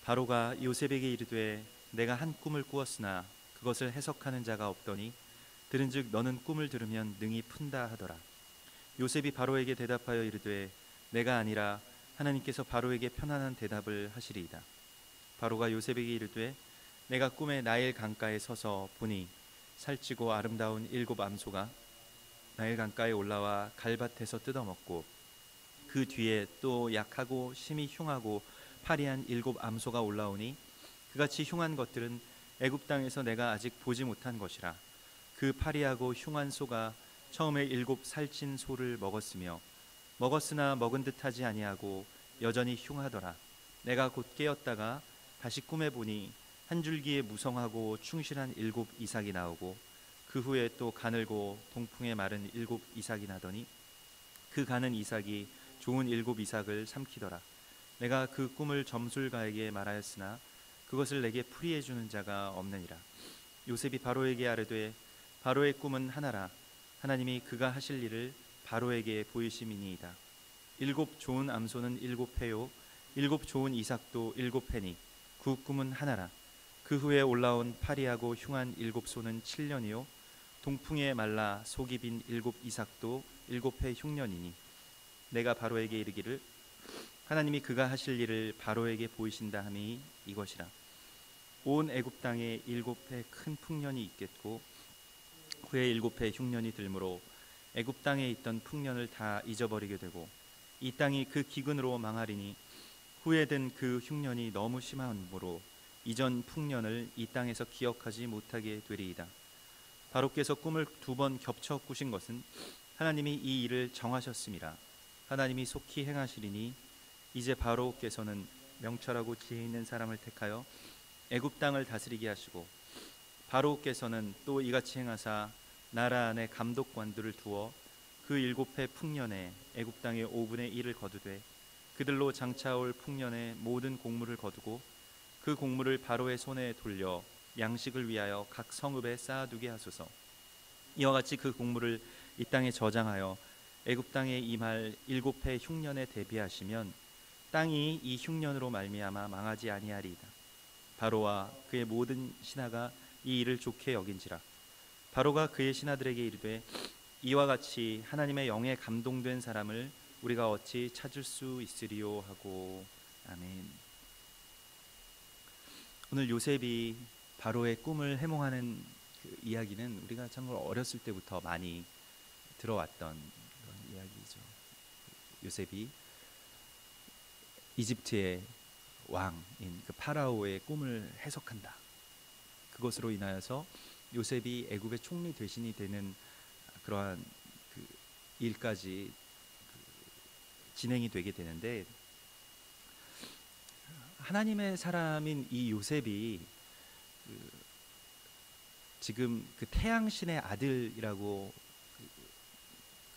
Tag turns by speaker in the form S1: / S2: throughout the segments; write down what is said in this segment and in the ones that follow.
S1: 바로가 요셉에게 이르되 내가 한 꿈을 꾸었으나 그것을 해석하는 자가 없더니 들은즉 너는 꿈을 들으면 능히 푼다 하더라. 요셉이 바로에게 대답하여 이르되 내가 아니라 하나님께서 바로에게 편안한 대답을 하시리이다. 바로가 요셉에게 이르되 내가 꿈에 나일 강가에 서서 보니 살찌고 아름다운 7 암소가 나일 강가에 올라와 갈밭에서 뜯어먹고 그 뒤에 또 약하고 심히 흉하고 파리한 7 암소가 올라오니 그같이 흉한 것들은 애굽 땅에서 내가 아직 보지 못한 것이라. 그 파리하고 흉한 소가 처음에 7 살찐 소를 먹었으나 먹은 듯하지 아니하고 여전히 흉하더라. 내가 곧 깨었다가 다시 꿈에 보니 한 줄기에 무성하고 충실한 7 이삭이 나오고 그 후에 또 가늘고 동풍에 마른 7 이삭이 나더니 그 가는 이삭이 좋은 7 이삭을 삼키더라. 내가 그 꿈을 점술가에게 말하였으나 그것을 내게 풀이해 주는 자가 없느니라. 요셉이 바로에게 아뢰되 바로의 꿈은 하나라. 하나님이 그가 하실 일을 바로에게 보이심이니이다. 7 좋은 암소는 7 패요 7 좋은 이삭도 7 패니 그 꿈은 하나라. 그 후에 올라온 파리하고 흉한 7 소는 7년이요 동풍에 말라 속이 빈 7 이삭도 7 해 흉년이니 내가 바로에게 이르기를 하나님이 그가 하실 일을 바로에게 보이신다 함이 이것이라. 온 애굽 땅에 7 해 큰 풍년이 있겠고 후에 7 해 흉년이 들므로 애굽 땅에 있던 풍년을 다 잊어버리게 되고 이 땅이 그 기근으로 망하리니 후에 든 그 흉년이 너무 심하므로 이전 풍년을 이 땅에서 기억하지 못하게 되리이다. 바로께서 꿈을 2번 겹쳐 꾸신 것은 하나님이 이 일을 정하셨음이라. 하나님이 속히 행하시리니 이제 바로께서는 명철하고 지혜 있는 사람을 택하여 애굽 땅을 다스리게 하시고 바로께서는 또 이같이 행하사 나라 안에 감독관들을 두어 그 7 해 풍년에 애굽 땅의 5분의 1을 거두되 그들로 장차올 풍년의 모든 곡물을 거두고 그 곡물을 바로의 손에 돌려 양식을 위하여 각 성읍에 쌓아두게 하소서. 이와 같이 그 곡물을 이 땅에 저장하여 애굽 땅에 임할 7 해 흉년에 대비하시면 땅이 이 흉년으로 말미암아 망하지 아니하리이다. 바로와 그의 모든 신하가 이 일을 좋게 여긴지라. 바로가 그의 신하들에게 이르되 이와 같이 하나님의 영에 감동된 사람을 우리가 어찌 찾을 수 있으리요 하고. 아멘. 오늘 요셉이 바로의 꿈을 해몽하는 그 이야기는 우리가 참으로 어렸을 때부터 많이 들어왔던 그런 이야기죠. 요셉이 이집트의 왕인 그 파라오의 꿈을 해석한다. 그것으로 인하여서 요셉이 애굽의 총리 대신이 되는 그러한 그 일까지 진행이 되게 되는데, 하나님의 사람인 이 요셉이 지금 그 태양신의 아들이라고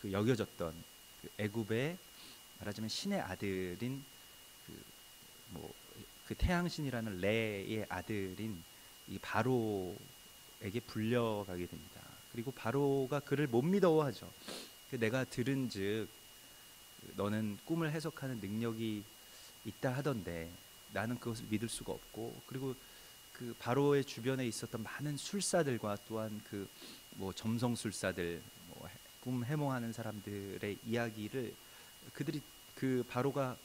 S1: 그 여겨졌던 그 애굽의 말하자면 신의 아들인 그 태양신이라는 레의 아들인 이 바로에게 불려가게 됩니다. 그리고 바로가 그를 못 믿어하죠. 내가 들은즉 너는 꿈을 해석하는 능력이 있다 하던데 나는 그것을 믿을 수가 없고, 그리고 그 바로의 주변에 있었던 많은 술사들과 또한 그 점성술사들, 꿈 해몽하는 사람들의 이야기를 그들이 그 바로가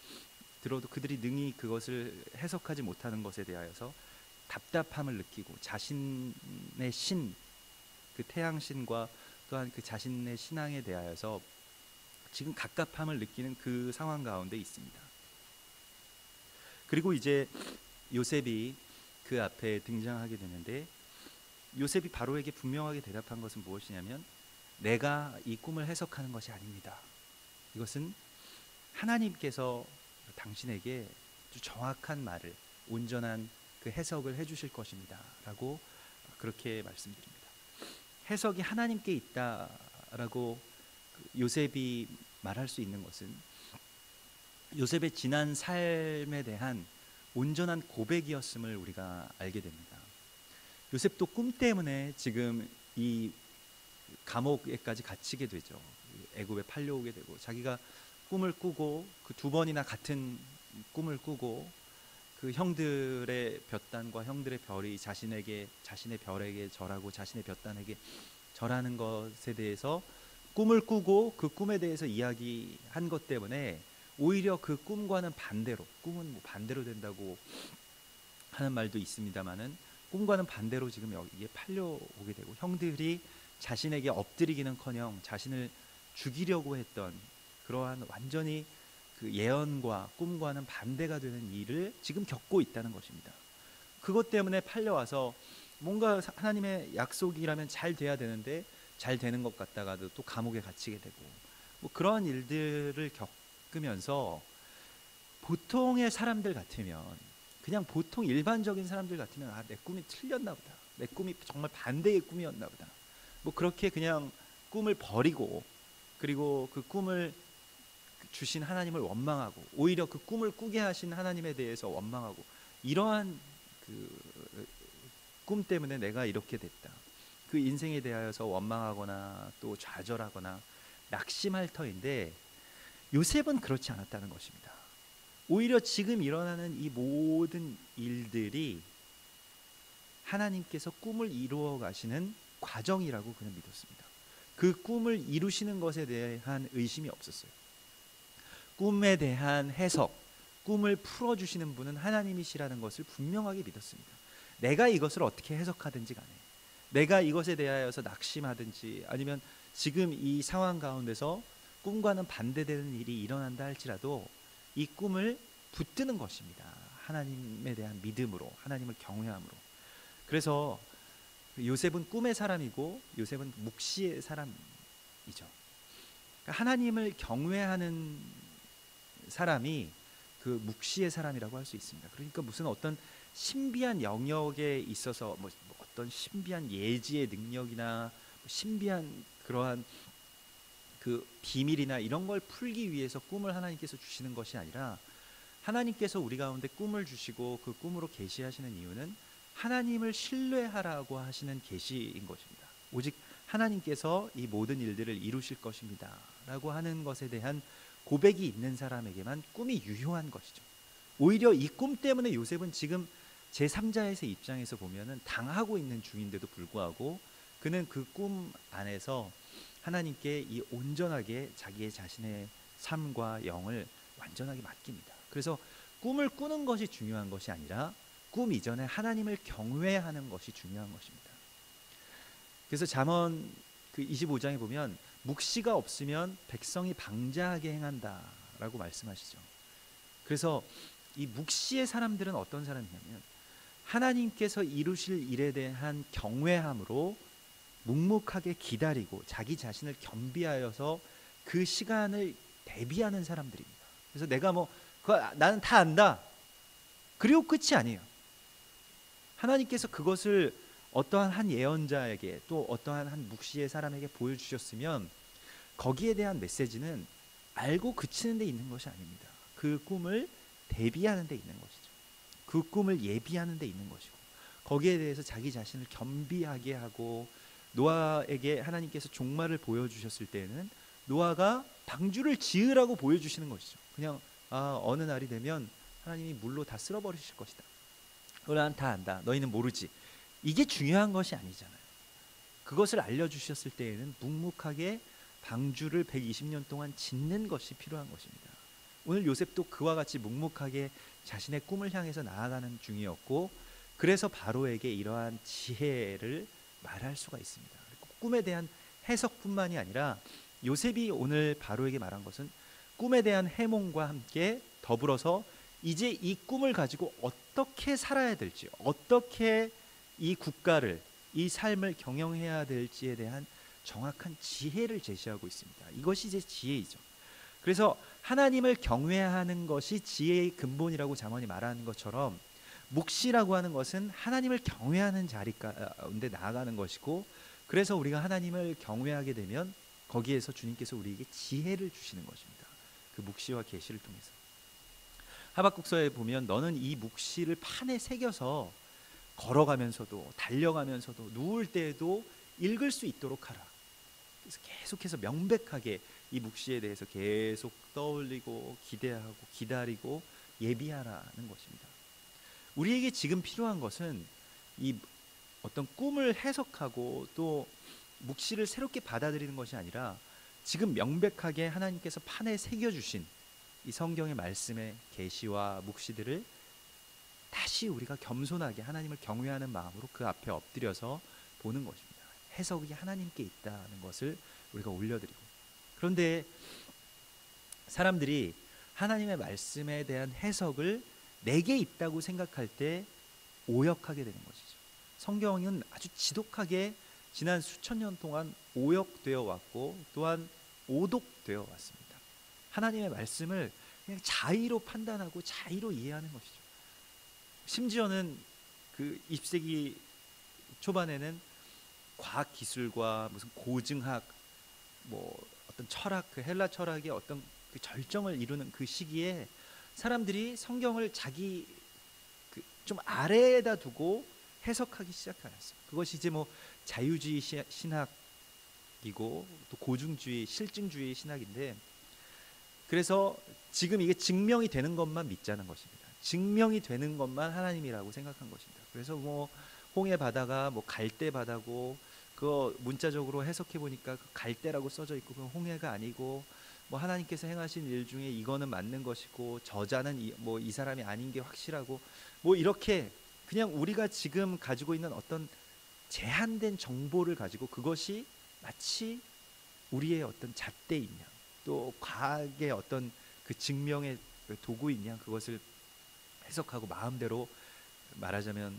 S1: 들어도 그들이 능히 그것을 해석하지 못하는 것에 대하여서 답답함을 느끼고 자신의 신, 그 태양신과 또한 그 자신의 신앙에 대하여서 지금 갑갑함을 느끼는 그 상황 가운데 있습니다. 그리고 이제 요셉이 그 앞에 등장하게 되는데, 요셉이 바로에게 분명하게 대답한 것은 무엇이냐면 내가 이 꿈을 해석하는 것이 아닙니다. 이것은 하나님께서 당신에게 아주 정확한 말을, 온전한 그 해석을 해주실 것입니다 라고 그렇게 말씀드립니다. 해석이 하나님께 있다라고 요셉이 말할 수 있는 것은 요셉의 지난 삶에 대한 온전한 고백이었음을 우리가 알게 됩니다. 요셉도 꿈 때문에 지금 이 감옥에까지 갇히게 되죠. 애굽에 팔려오게 되고, 자기가 꿈을 꾸고 그 2번이나 같은 꿈을 꾸고 그 형들의 볕단과 형들의 별이 자신의 별에게 절하고 자신의 볕단에게 절하는 것에 대해서 꿈을 꾸고 그 꿈에 대해서 이야기한 것 때문에 오히려 그 꿈과는 반대로, 꿈은 뭐 반대로 된다고 하는 말도 있습니다만은, 꿈과는 반대로 지금 여기에 팔려오게 되고, 형들이 자신에게 엎드리기는커녕 자신을 죽이려고 했던 그러한 완전히 그 예언과 꿈과는 반대가 되는 일을 지금 겪고 있다는 것입니다. 그것 때문에 팔려와서 뭔가 하나님의 약속이라면 잘 돼야 되는데 잘 되는 것 같다가도 또 감옥에 갇히게 되고, 뭐 그러한 일들을 겪으면서 보통의 사람들 같으면, 그냥 보통 일반적인 사람들 같으면 내 꿈이 틀렸나 보다, 내 꿈이 정말 반대의 꿈이었나 보다, 뭐 그렇게 그냥 꿈을 버리고, 그리고 그 꿈을 주신 하나님을 원망하고, 오히려 그 꿈을 꾸게 하신 하나님에 대해서 원망하고, 이러한 그 꿈 때문에 내가 이렇게 됐다, 그 인생에 대하여서 원망하거나 또 좌절하거나 낙심할 터인데, 요셉은 그렇지 않았다는 것입니다. 오히려 지금 일어나는 이 모든 일들이 하나님께서 꿈을 이루어 가시는 과정이라고 그는 믿었습니다. 그 꿈을 이루시는 것에 대한 의심이 없었어요. 꿈에 대한 해석, 꿈을 풀어주시는 분은 하나님이시라는 것을 분명하게 믿었습니다. 내가 이것을 어떻게 해석하든지 간에, 내가 이것에 대하여서 낙심하든지 아니면 지금 이 상황 가운데서 꿈과는 반대되는 일이 일어난다 할지라도 이 꿈을 붙드는 것입니다. 하나님에 대한 믿음으로, 하나님을 경외함으로. 그래서 요셉은 꿈의 사람이고 요셉은 묵시의 사람이죠. 그러니까 하나님을 경외하는 사람이 그 묵시의 사람이라고 할 수 있습니다. 그러니까 무슨 어떤 신비한 영역에 있어서 뭐 어떤 신비한 예지의 능력이나 신비한 그러한 그 비밀이나 이런 걸 풀기 위해서 꿈을 하나님께서 주시는 것이 아니라, 하나님께서 우리 가운데 꿈을 주시고 그 꿈으로 계시하시는 이유는 하나님을 신뢰하라고 하시는 계시인 것입니다. 오직 하나님께서 이 모든 일들을 이루실 것입니다 라고 하는 것에 대한 고백이 있는 사람에게만 꿈이 유효한 것이죠. 오히려 이 꿈 때문에 요셉은 지금 제3자의 입장에서 보면은 당하고 있는 중인데도 불구하고 그는 그 꿈 안에서 하나님께 이 온전하게 자기의 자신의 삶과 영을 완전하게 맡깁니다. 그래서 꿈을 꾸는 것이 중요한 것이 아니라 꿈 이전에 하나님을 경외하는 것이 중요한 것입니다. 그래서 잠언 그 25장에 보면 묵시가 없으면 백성이 방자하게 행한다라고 말씀하시죠. 그래서 이 묵시의 사람들은 어떤 사람이냐면 하나님께서 이루실 일에 대한 경외함으로 묵묵하게 기다리고 자기 자신을 겸비하여서 그 시간을 대비하는 사람들입니다. 그래서 내가 뭐 나는 다 안다, 그리고 끝이 아니에요. 하나님께서 그것을 어떠한 한 예언자에게 또 어떠한 한 묵시의 사람에게 보여주셨으면 거기에 대한 메시지는 알고 그치는 데 있는 것이 아닙니다. 그 꿈을 대비하는 데 있는 것이죠. 그 꿈을 예비하는 데 있는 것이고, 거기에 대해서 자기 자신을 겸비하게 하고, 노아에게 하나님께서 종말을 보여주셨을 때는 노아가 방주를 지으라고 보여주시는 것이죠. 그냥 어느 날이 되면 하나님이 물로 다 쓸어버리실 것이다, 난 다 안다, 너희는 모르지, 이게 중요한 것이 아니잖아요. 그것을 알려주셨을 때에는 묵묵하게 방주를 120년 동안 짓는 것이 필요한 것입니다. 오늘 요셉도 그와 같이 묵묵하게 자신의 꿈을 향해서 나아가는 중이었고, 그래서 바로에게 이러한 지혜를 말할 수가 있습니다. 꿈에 대한 해석뿐만이 아니라 요셉이 오늘 바로에게 말한 것은 꿈에 대한 해몽과 함께 더불어서 이제 이 꿈을 가지고 어떻게 살아야 될지, 어떻게 이 국가를, 이 삶을 경영해야 될지에 대한 정확한 지혜를 제시하고 있습니다. 이것이 이제 지혜이죠. 그래서 하나님을 경외하는 것이 지혜의 근본이라고 잠언이 말하는 것처럼, 묵시라고 하는 것은 하나님을 경외하는 자리 가운데 나아가는 것이고, 그래서 우리가 하나님을 경외하게 되면 거기에서 주님께서 우리에게 지혜를 주시는 것입니다. 그 묵시와 계시를 통해서. 하박국서에 보면 너는 이 묵시를 판에 새겨서 걸어가면서도 달려가면서도 누울 때에도 읽을 수 있도록 하라. 그래서 계속해서 명백하게 이 묵시에 대해서 계속 떠올리고 기대하고 기다리고 예비하라는 것입니다. 우리에게 지금 필요한 것은 이 어떤 꿈을 해석하고 또 묵시를 새롭게 받아들이는 것이 아니라 지금 명백하게 하나님께서 판에 새겨주신 이 성경의 말씀의 계시와 묵시들을 다시 우리가 겸손하게 하나님을 경외하는 마음으로 그 앞에 엎드려서 보는 것입니다. 해석이 하나님께 있다는 것을 우리가 올려드리고, 그런데 사람들이 하나님의 말씀에 대한 해석을 내게 있다고 생각할 때 오역하게 되는 것이죠. 성경은 아주 지독하게 지난 수천 년 동안 오역되어 왔고 또한 오독되어 왔습니다. 하나님의 말씀을 그냥 자의로 판단하고 자의로 이해하는 것이죠. 심지어는 그 20세기 초반에는 과학 기술과 무슨 고증학, 뭐 어떤 철학, 그 헬라 철학의 어떤 그 절정을 이루는 그 시기에 사람들이 성경을 자기 그 좀 아래에다 두고 해석하기 시작하였어요. 그것이 이제 뭐 자유주의 신학이고 또 고증주의, 실증주의 신학인데, 그래서 지금 이게 증명이 되는 것만 믿자는 것입니다. 증명이 되는 것만 하나님이라고 생각한 것입니다. 그래서 뭐 홍해 바다가 뭐 갈대 바다고, 그거 문자적으로 해석해 보니까 그 갈대라고 써져 있고 그 홍해가 아니고, 뭐 하나님께서 행하신 일 중에 이거는 맞는 것이고 저자는 이 사람이 아닌 게 확실하고, 뭐 이렇게 그냥 우리가 지금 가지고 있는 어떤 제한된 정보를 가지고 그것이 마치 우리의 어떤 잣대인 양, 또 과학의 어떤 그 증명의 도구인 양 그것을 해석하고 마음대로 말하자면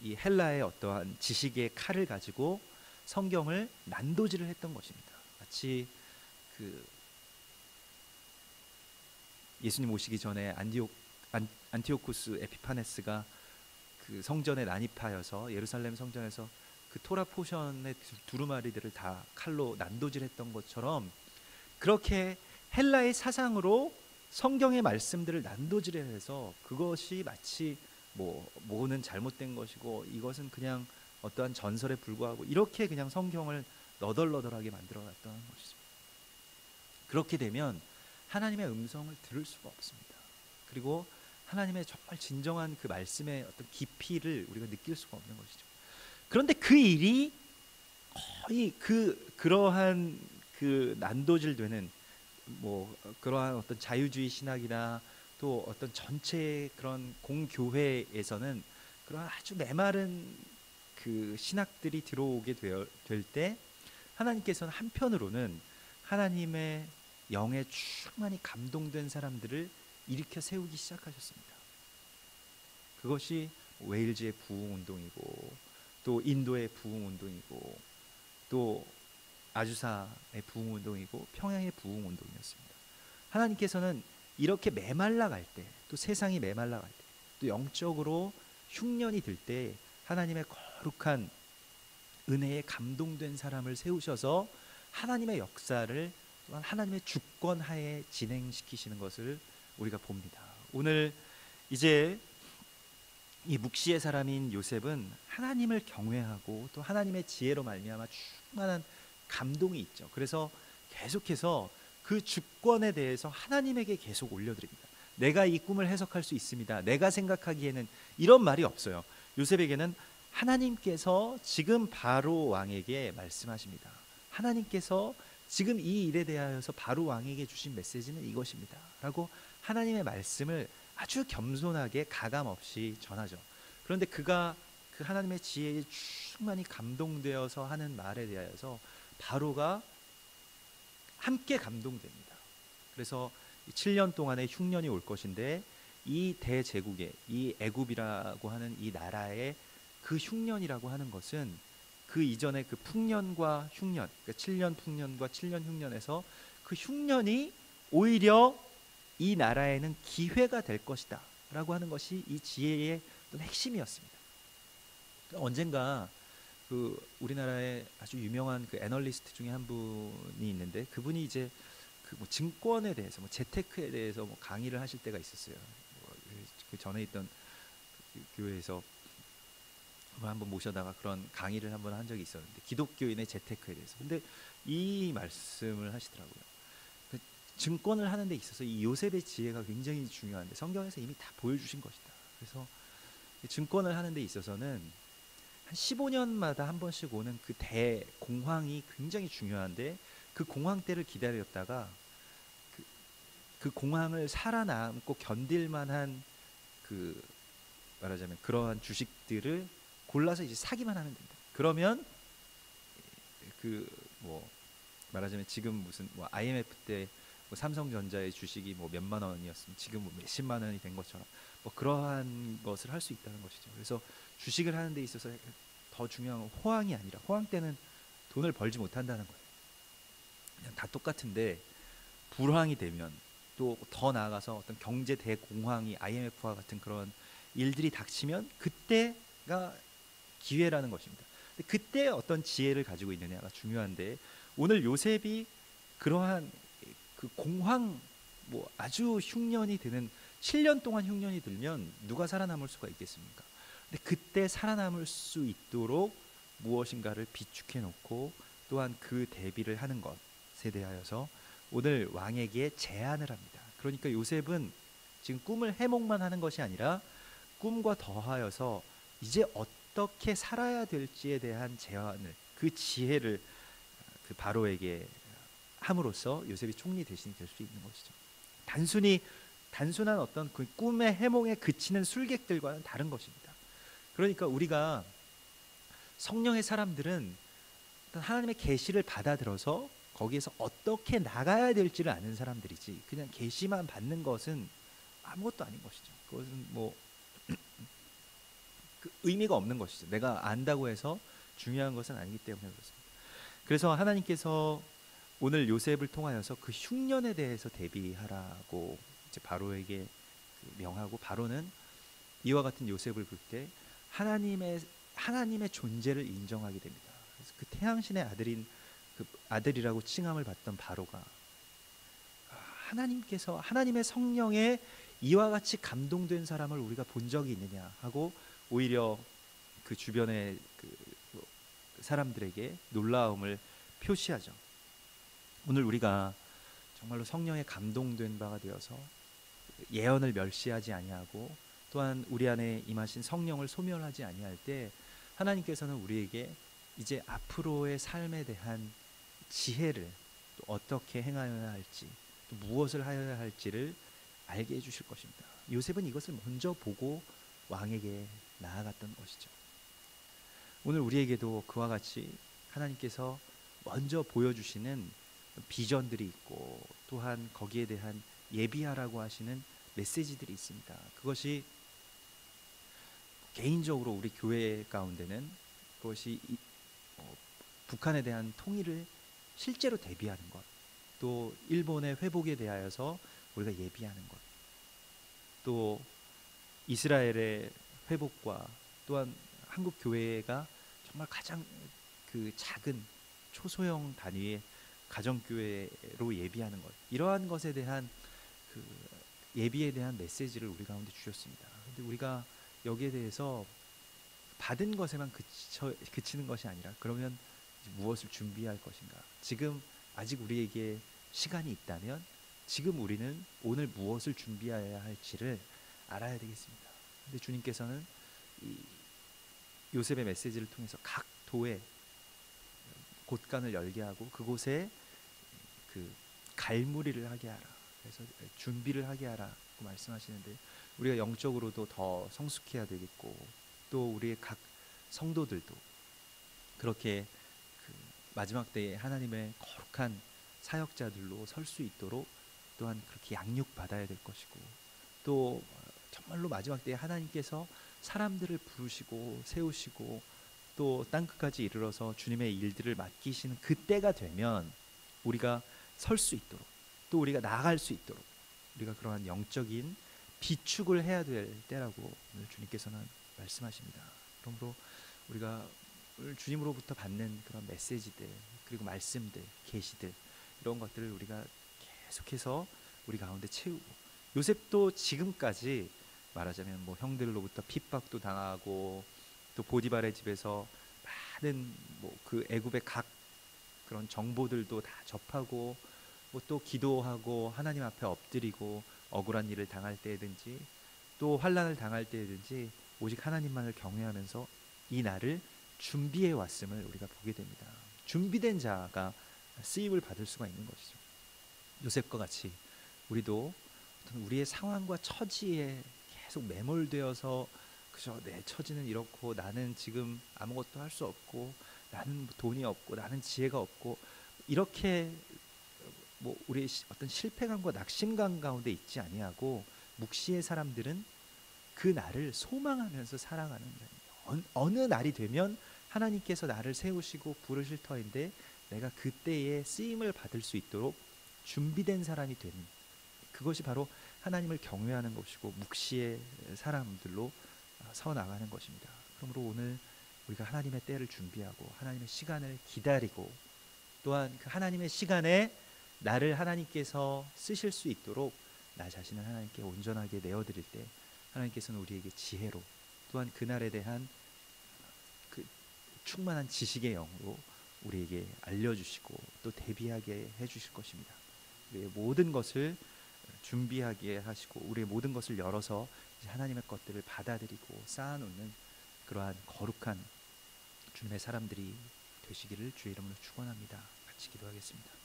S1: 이 헬라의 어떠한 지식의 칼을 가지고 성경을 난도질을 했던 것입니다. 마치 그 예수님 오시기 전에 안티오쿠스 에피파네스가 그 성전에 난입하여서 예루살렘 성전에서 그 토라 포션의 두루마리들을 다 칼로 난도질했던 것처럼, 그렇게 헬라의 사상으로 성경의 말씀들을 난도질해서 그것이 마치 뭐는 잘못된 것이고 이것은 그냥 어떠한 전설에 불과하고, 이렇게 그냥 성경을 너덜너덜하게 만들어놨던 것이죠. 그렇게 되면 하나님의 음성을 들을 수가 없습니다. 그리고 하나님의 정말 진정한 그 말씀의 어떤 깊이를 우리가 느낄 수가 없는 것이죠. 그런데 그 일이 거의 그러한 그 난도질되는 뭐 그러한 어떤 자유주의 신학이나 또 어떤 전체 그런 공교회에서는 그런 아주 메마른 그 신학들이 들어오게 될 때 하나님께서는 한편으로는 하나님의 영에 충만히 감동된 사람들을 일으켜 세우기 시작하셨습니다. 그것이 웨일즈의 부흥운동이고 또 인도의 부흥운동이고 또 아주사의 부흥운동이고 평양의 부흥운동이었습니다. 하나님께서는 이렇게 메말라갈 때, 또 세상이 메말라갈 때, 또 영적으로 흉년이 들 때 하나님의 거룩한 은혜에 감동된 사람을 세우셔서 하나님의 역사를 또한 하나님의 주권 하에 진행시키시는 것을 우리가 봅니다. 오늘 이제 이 묵시의 사람인 요셉은 하나님을 경외하고 또 하나님의 지혜로 말미암아 충만한 감동이 있죠. 그래서 계속해서 그 주권에 대해서 하나님에게 계속 올려드립니다. 내가 이 꿈을 해석할 수 있습니다. 내가 생각하기에는, 이런 말이 없어요. 요셉에게는 하나님께서 지금 바로 왕에게 말씀하십니다. 하나님께서 지금 이 일에 대하여서 바로 왕에게 주신 메시지는 이것입니다 라고 하나님의 말씀을 아주 겸손하게 가감없이 전하죠. 그런데 그가 그 하나님의 지혜에 충만히 감동되어서 하는 말에 대하여서 바로가 함께 감동됩니다. 그래서 7년 동안의 흉년이 올 것인데 이 대제국의, 이 애굽이라고 하는 이 나라의 그 흉년이라고 하는 것은 그 이전에 그 풍년과 흉년, 그러니까 7년 풍년과 7년 흉년에서 그 흉년이 오히려 이 나라에는 기회가 될 것이다 라고 하는 것이 이 지혜의 핵심이었습니다. 언젠가 그 우리나라의 아주 유명한 그 애널리스트 중에 한 분이 있는데, 그분이 이제 그 뭐 증권에 대해서, 뭐 재테크에 대해서 뭐 강의를 하실 때가 있었어요. 그 전에 있던 그 교회에서 한번 모셔다가 그런 강의를 한번 한 적이 있었는데, 기독교인의 재테크에 대해서. 근데 이 말씀을 하시더라고요.
S2: 증권을 하는 데 있어서 이 요셉의 지혜가 굉장히 중요한데 성경에서 이미 다 보여주신 것이다. 그래서 증권을 하는 데 있어서는 한 15년마다 한 번씩 오는 그 대공황이 굉장히 중요한데 그 공황 때를 기다렸다가 그 공황을 살아남고 견딜 만한 그 말하자면 그러한 주식들을 골라서 이제 사기만 하면 된다. 그러면 그 뭐 말하자면 지금 무슨 뭐 IMF 때 뭐 삼성전자의 주식이 뭐 몇만 원이었으면 지금 뭐 몇십만 원이 된 것처럼 뭐 그러한 것을 할 수 있다는 것이죠. 그래서 주식을 하는 데 있어서 더 중요한 건 호황이 아니라, 호황 때는 돈을 벌지 못한다는 거예요. 그냥 다 똑같은데 불황이 되면, 또 더 나아가서 어떤 경제 대공황이 IMF와 같은 그런 일들이 닥치면 그때가 기회라는 것입니다. 그때 어떤 지혜를 가지고 있느냐가 중요한데, 오늘 요셉이 그러한 그 공황, 뭐 아주 흉년이 드는 7년 동안 흉년이 들면 누가 살아남을 수가 있겠습니까? 근데 그때 살아남을 수 있도록 무엇인가를 비축해 놓고 또한 그 대비를 하는 것에 대하여서 오늘 왕에게 제안을 합니다. 그러니까 요셉은 지금 꿈을 해몽만 하는 것이 아니라 꿈과 더하여서 이제 어떻게 살아야 될지에 대한 제안을, 그 지혜를 그 바로에게 함으로써 요셉이 총리 대신이 될 수 있는 것이죠. 단순한 어떤 그 꿈의 해몽에 그치는 술객들과는 다른 것입니다. 그러니까 우리가 성령의 사람들은 하나님의 계시를 받아들여서 거기에서 어떻게 나가야 될지를 아는 사람들이지, 그냥 계시만 받는 것은 아무것도 아닌 것이죠. 그것은 뭐 그 의미가 없는 것이죠. 내가 안다고 해서 중요한 것은 아니기 때문에 그렇습니다. 그래서 하나님께서 오늘 요셉을 통하여서 그 흉년에 대해서 대비하라고 이제 바로에게 명하고, 바로는 이와 같은 요셉을 볼 때 하나님의 존재를 인정하게 됩니다. 그래서 그 태양신의 아들인 그 아들이라고 칭함을 받던 바로가 하나님의 성령에 이와 같이 감동된 사람을 우리가 본 적이 있느냐 하고, 오히려 그 주변의 그 사람들에게 놀라움을 표시하죠. 오늘 우리가 정말로 성령에 감동된 바가 되어서 예언을 멸시하지 아니하고 또한 우리 안에 임하신 성령을 소멸하지 아니할 때, 하나님께서는 우리에게 이제 앞으로의 삶에 대한 지혜를, 또 어떻게 행하여야 할지, 또 무엇을 하여야 할지를 알게 해주실 것입니다. 요셉은 이것을 먼저 보고 왕에게 나아갔던 것이죠. 오늘 우리에게도 그와 같이 하나님께서 먼저 보여주시는 비전들이 있고, 또한 거기에 대한 예비하라고 하시는 메시지들이 있습니다. 그것이 개인적으로 우리 교회 가운데는 그것이 북한에 대한 통일을 실제로 대비하는 것, 또 일본의 회복에 대하여서 우리가 예비하는 것, 또 이스라엘의 회복과 또한 한국 교회가 정말 가장 그 작은 초소형 단위의 가정교회로 예비하는 것, 이러한 것에 대한 그 예비에 대한 메시지를 우리 가운데 주셨습니다. 근데 우리가 여기에 대해서 받은 것에만 그치는 것이 아니라, 그러면 무엇을 준비할 것인가? 지금 아직 우리에게 시간이 있다면 지금 우리는 오늘 무엇을 준비해야 할지를 알아야 되겠습니다. 근데 주님께서는 이 요셉의 메시지를 통해서 각 도에 곳간을 열게 하고 그곳에 그 갈무리를 하게 하라, 그래서 준비를 하게 하라고 말씀하시는데, 우리가 영적으로도 더 성숙해야 되겠고, 또 우리의 각 성도들도 그렇게 그 마지막 때에 하나님의 거룩한 사역자들로 설 수 있도록 또한 그렇게 양육받아야 될 것이고, 또 정말로 마지막 때에 하나님께서 사람들을 부르시고 세우시고 또 땅끝까지 이르러서 주님의 일들을 맡기시는 그때가 되면 우리가 설 수 있도록, 또 우리가 나아갈 수 있도록 우리가 그러한 영적인 비축을 해야 될 때라고 오늘 주님께서는 말씀하십니다. 그러므로 우리가 오늘 주님으로부터 받는 그런 메시지들, 그리고 말씀들, 계시들, 이런 것들을 우리가 계속해서 우리 가운데 채우고, 요셉도 지금까지 말하자면 뭐 형들로부터 핍박도 당하고, 또 보디발의 집에서 많은 뭐 그 애굽의 각 그런 정보들도 다 접하고, 뭐 또 기도하고 하나님 앞에 엎드리고 억울한 일을 당할 때든지 또 환난을 당할 때든지 오직 하나님만을 경외하면서 이 날을 준비해 왔음을 우리가 보게 됩니다. 준비된 자가 쓰임을 받을 수가 있는 것이죠. 요셉과 같이 우리도 어떤 우리의 상황과 처지에 계속 매몰되어서 그저 내 처지는 이렇고 나는 지금 아무것도 할 수 없고 나는 돈이 없고 나는 지혜가 없고 이렇게 뭐 우리의 어떤 실패감과 낙심감 가운데 있지 아니하고 묵시의 사람들은 그 날을 소망하면서 살아가는 자입니다. 어느 날이 되면 하나님께서 나를 세우시고 부르실 터인데 내가 그때에 쓰임을 받을 수 있도록 준비된 사람이 되는, 그것이 바로 하나님을 경외하는 것이고 묵시의 사람들로 서 나가는 것입니다. 그러므로 오늘 우리가 하나님의 때를 준비하고 하나님의 시간을 기다리고 또한 그 하나님의 시간에 나를 하나님께서 쓰실 수 있도록 나 자신을 하나님께 온전하게 내어드릴 때 하나님께서는 우리에게 지혜로 또한 그날에 대한 그 충만한 지식의 영으로 우리에게 알려주시고 또 대비하게 해주실 것입니다. 우리의 모든 것을 준비하게 하시고 우리의 모든 것을 열어서 이제 하나님의 것들을 받아들이고 쌓아놓는 그러한 거룩한 주님의 사람들이 되시기를 주의 이름으로 축원합니다. 같이 기도하겠습니다.